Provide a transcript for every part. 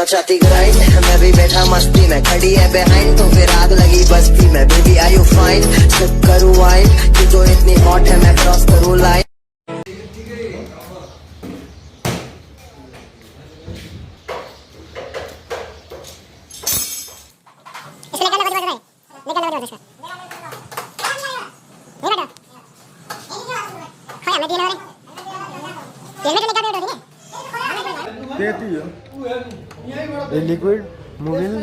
करना चाहती ग्राइंड, मैं भी बैठा मस्ती में, खड़ी है बिहाइंड तो फिर आग लगी बस्ती में। Baby are you fine, sip करूँ वाइन, तू तो इतनी हॉट है मैं क्रॉस करूँ लाइन। लिक्विड मोबिल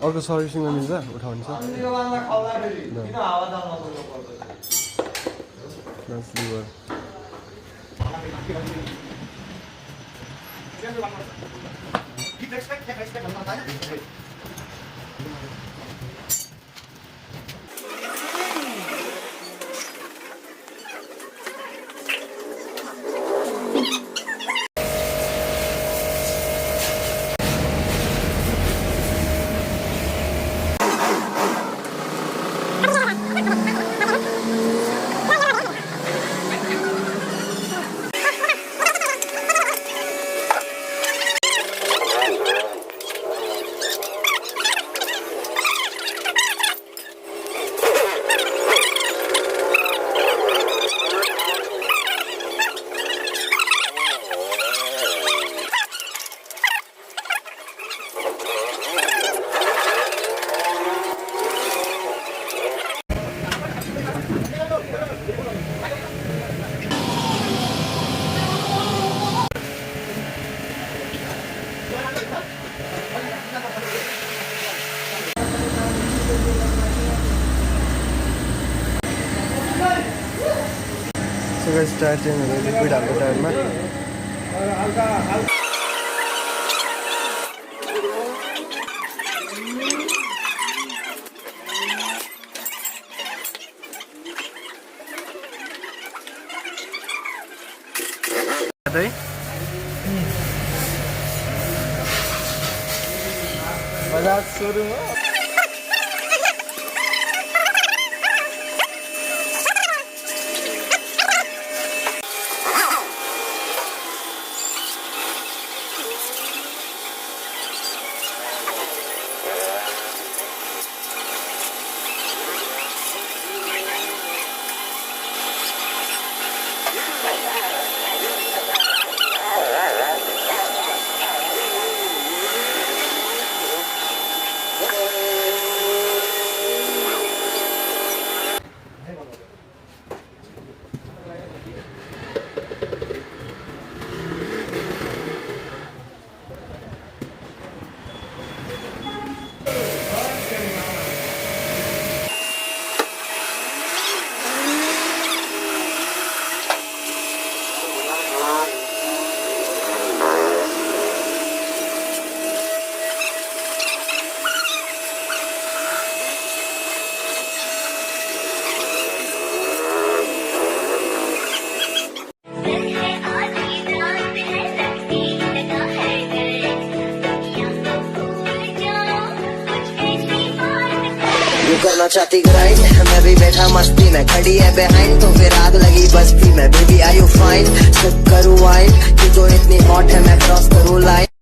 अर्को सर्भिसिङमा मिल्छ उठाउनु छ लिभर टायर चेन्ज हुँदैन लिक्विड हाल्को टायरमा बजाज सोरूम हो करना चाहती ग्राइंड, मैं भी बैठा मस्ती में, खड़ी है बिहाइंड तो फिर आग लगी बस्ती में। Baby are you fine, sip करूँ वाइन, तू तो